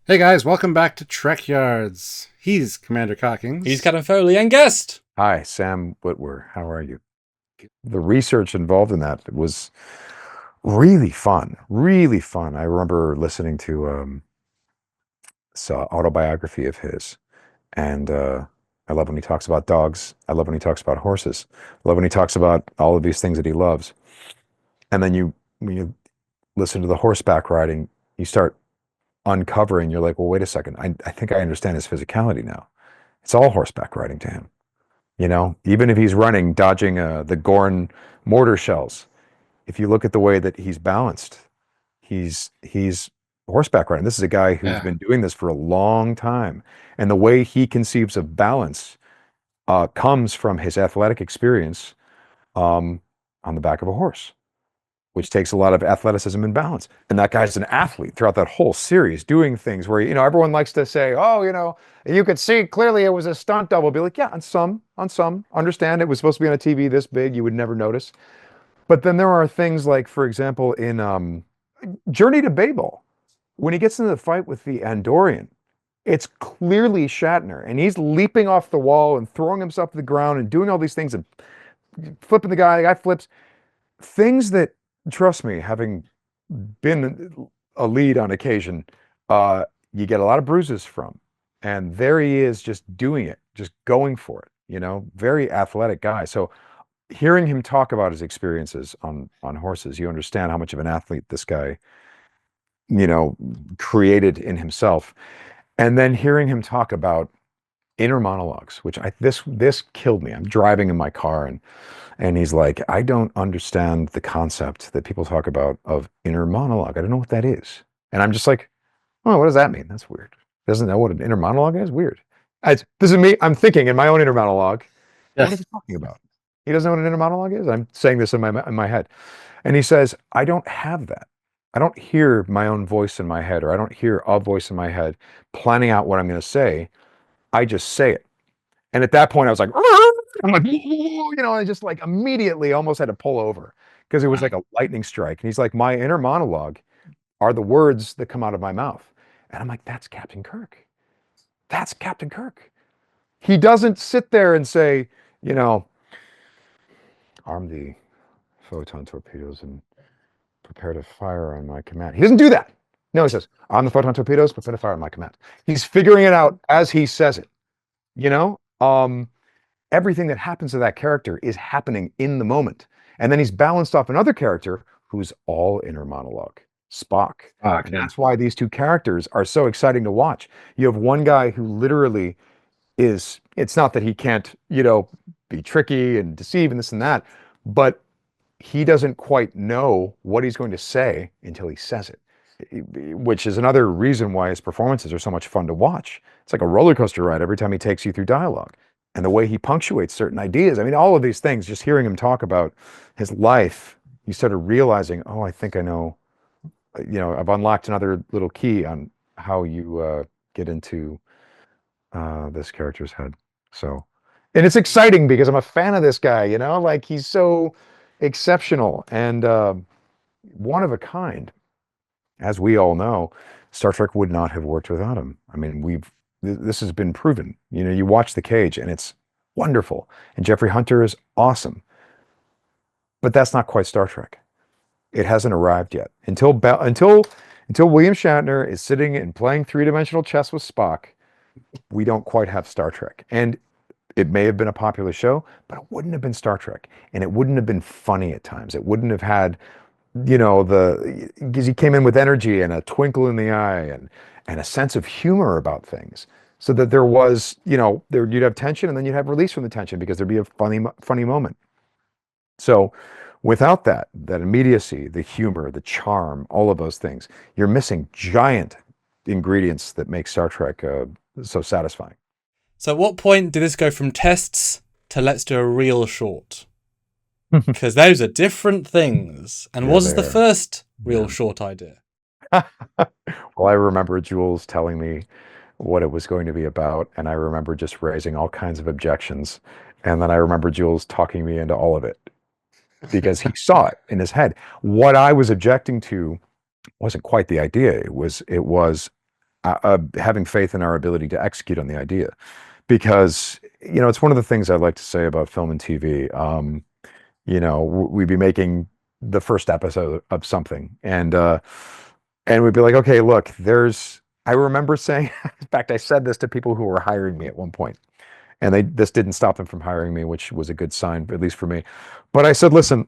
Hey guys, welcome back to Trekyards. He's Commander Cockings. He's Captain Foley and guest. Hi, Sam Witwer. How are you? The research involved in that was really fun. Really fun. I remember listening to this autobiography of his, and I love when he talks about dogs. I love when he talks about horses. I love when he talks about all of these things that he loves. And then when you listen to the horseback riding, you start uncovering. You're like, well, wait a second. I think I understand his physicality now. It's all horseback riding to him. You know, even if he's running, dodging the Gorn mortar shells, if you look at the way that he's balanced, he's horseback riding. This is a guy who's been doing this for a long time, and the way he conceives of balance comes from his athletic experience on the back of a horse, which takes a lot of athleticism and balance. And that guy's an athlete throughout that whole series, doing things where, everyone likes to say, oh, you could see clearly it was a stunt double. Be like, yeah, on some, understand it was supposed to be on a TV this big, you would never notice. But then there are things like, for example, in Journey to Babel, when he gets into the fight with the Andorian, it's clearly Shatner, and he's leaping off the wall and throwing himself to the ground and doing all these things and flipping the guy flips. Things that, trust me, having been a lead on occasion, you get a lot of bruises from. And there he is just doing it, just going for it, very athletic guy. So hearing him talk about his experiences on horses, you understand how much of an athlete this guy, created in himself. And then hearing him talk about inner monologues, which this killed me. I'm driving in my car and he's like, I don't understand the concept that people talk about of inner monologue. I don't know what that is. And I'm just like, oh, what does that mean? That's weird. Doesn't know what an inner monologue is? Weird. This is me. I'm thinking in my own inner monologue. What is he talking about? He doesn't know what an inner monologue is. I'm saying this in my head. And he says, I don't have that. I don't hear my own voice in my head, or I don't hear a voice in my head planning out what I'm going to say. I just say it. And at that point, I was like, I'm like, I just like immediately almost had to pull over because it was like a lightning strike. And he's like, my inner monologue are the words that come out of my mouth. And I'm like, that's Captain Kirk. That's Captain Kirk. He doesn't sit there and say, arm the photon torpedoes and prepare to fire on my command. He doesn't do that. No, he says, arm the photon torpedoes, prepare to fire on my command. He's figuring it out as he says it. Everything that happens to that character is happening in the moment. And then he's balanced off another character who's all inner monologue, Spock. And that's why these two characters are so exciting to watch. You have one guy who literally it's not that he can't, be tricky and deceive and this and that, but he doesn't quite know what he's going to say until he says it, which is another reason why his performances are so much fun to watch. It's like a roller coaster ride every time he takes you through dialogue. And the way he punctuates certain ideas. I mean, all of these things, just hearing him talk about his life, you started realizing, oh, I think I know, I've unlocked another little key on how you get into this character's head. So, and it's exciting because I'm a fan of this guy, like he's so exceptional and one of a kind. As we all know, Star Trek would not have worked without him. I mean, this has been proven. You watch The Cage and it's wonderful, and Jeffrey Hunter is awesome, but that's not quite Star Trek. It hasn't arrived yet until William Shatner is sitting and playing three-dimensional chess with Spock. We don't quite have Star Trek, and it may have been a popular show, but it wouldn't have been Star Trek, and it wouldn't have been funny at times. It wouldn't have had because he came in with energy and a twinkle in the eye and a sense of humor about things, so that there was, you'd have tension and then you'd have release from the tension because there'd be a funny moment. So without that immediacy, the humor, the charm, all of those things, you're missing giant ingredients that make Star Trek so satisfying. So at what point did this go from tests to let's do a real short? Because those are different things. And was the first real short idea? Well, I remember Jules telling me what it was going to be about, and I remember just raising all kinds of objections. And then I remember Jules talking me into all of it because he saw it in his head. What I was objecting to wasn't quite the idea. It was having faith in our ability to execute on the idea, because it's one of the things I like to say about film and TV. We'd be making the first episode of something, and we'd be like, okay, look, I remember saying, in fact, I said this to people who were hiring me at one point, and this didn't stop them from hiring me, which was a good sign, at least for me. But I said, listen,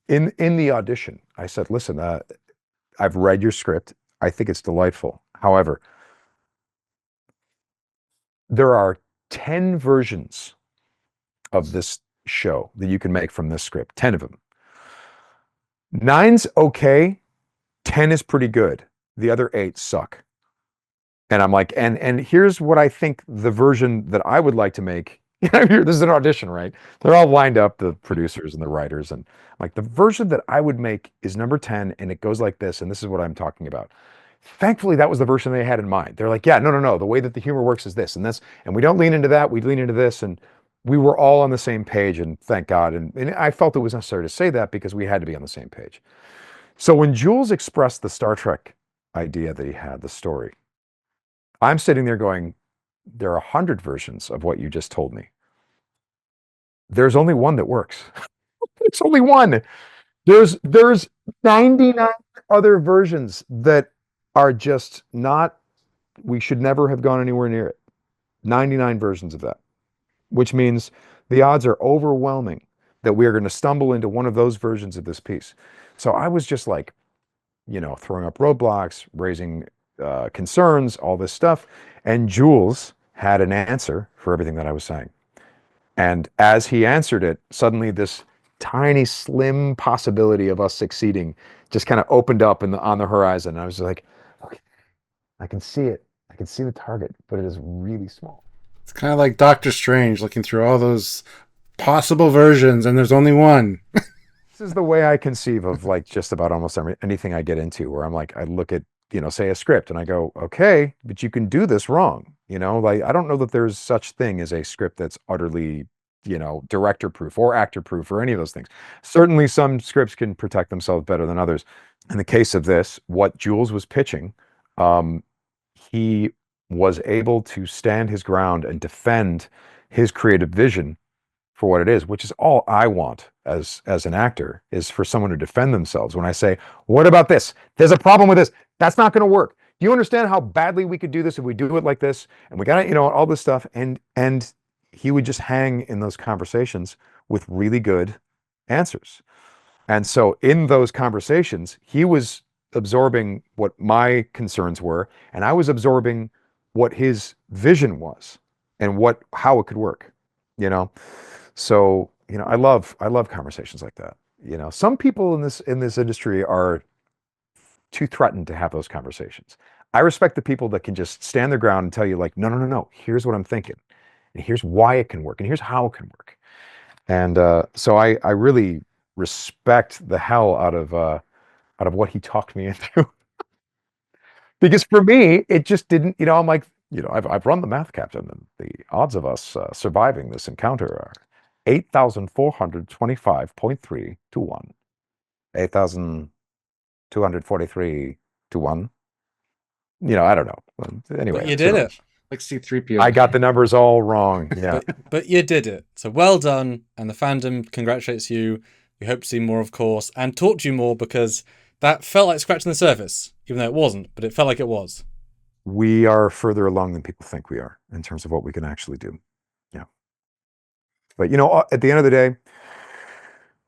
in the audition, I said, listen, I've read your script. I think it's delightful. However, there are 10 versions of this show that you can make from this script, 10 of them. 9's okay, 10 is pretty good. The other 8 suck. And I'm like, and here's what I think the version that I would like to make. This is an audition, right? They're all lined up, the producers and the writers, and I'm like, the version that I would make is number 10, and it goes like this, and this is what I'm talking about. Thankfully, that was the version they had in mind. They're like, yeah, no. The way that the humor works is this and this, and we don't lean into that. We lean into this, and we were all on the same page, and thank God. And I felt it was necessary to say that because we had to be on the same page. So when Jules expressed the Star Trek idea that he had, the story, I'm sitting there going, there are 100 versions of what you just told me. There's only one that works. It's only one. There's 99 other versions that are just not, we should never have gone anywhere near it. 99 versions of that, which means the odds are overwhelming that we are going to stumble into one of those versions of this piece. So I was just like, throwing up roadblocks, raising concerns, all this stuff. And Jules had an answer for everything that I was saying. And as he answered it, suddenly this tiny, slim possibility of us succeeding just kind of opened up on the horizon. And I was like, okay, I can see it. I can see the target, but it is really small. It's kind of like Doctor Strange looking through all those possible versions, and there's only one. This is the way I conceive of like just about almost anything I get into, where I'm like, I look at, say a script and I go, okay, but you can do this wrong. Like, I don't know that there's such thing as a script that's utterly, director proof or actor proof or any of those things. Certainly some scripts can protect themselves better than others. In the case of this, what Jules was pitching, he was able to stand his ground and defend his creative vision for what it is, which is all I want as an actor, is for someone to defend themselves. When I say, what about this? There's a problem with this. That's not going to work. Do you understand how badly we could do this if we do it like this? And we got to, all this stuff. And he would just hang in those conversations with really good answers. And so in those conversations, he was absorbing what my concerns were, and I was absorbing what his vision was and how it could work, So, I love conversations like that. Some people in this industry are too threatened to have those conversations. I respect the people that can just stand their ground and tell you like, no, here's what I'm thinking, and here's why it can work, and here's how it can work. And so I really respect the hell out of what he talked me into. Because for me, it just didn't, I'm like, I've run the math, Captain, and the odds of us surviving this encounter are 8,425.3 to 1. 8,243 to 1. I don't know. Anyway. But you did it. Like C-3PO. I got the numbers all wrong. Yeah. but you did it. So well done. And the fandom congratulates you. We hope to see more, of course, and talk to you more, because that felt like scratching the surface, even though it wasn't, but it felt like it was. We are further along than people think we are in terms of what we can actually do. Yeah. But, at the end of the day,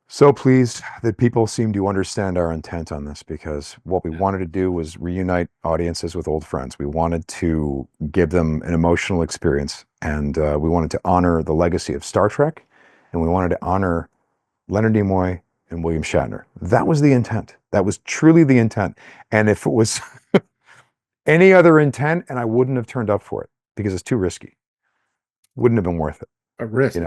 so pleased that people seem to understand our intent on this, because what we wanted to do was reunite audiences with old friends. We wanted to give them an emotional experience, and we wanted to honor the legacy of Star Trek, and we wanted to honor Leonard Nimoy and William Shatner. That was the intent. That was truly the intent. And if it was any other intent, and I wouldn't have turned up for it because it's too risky, wouldn't have been worth it. A risk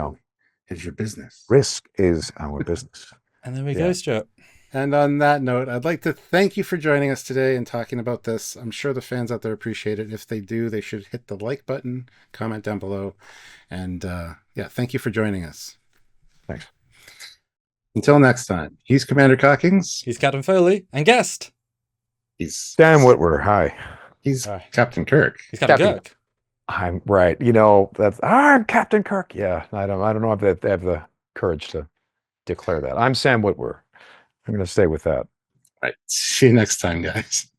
is your business. Risk is our business. And there we go, Stuart. And on that note, I'd like to thank you for joining us today and talking about this. I'm sure the fans out there appreciate it. If they do, they should hit the like button, comment down below. And thank you for joining us. Thanks. Until next time, he's Commander Cockings. He's Captain Foley. And guest. He's Dan Witwer. Hi. He's All right. Captain Kirk. He's Captain Captain- Kirk. I'm right. You know, I'm Captain Kirk. Yeah, I don't know if they have the courage to declare that. I'm Sam Witwer. I'm going to stay with that. Right. See you next time, guys.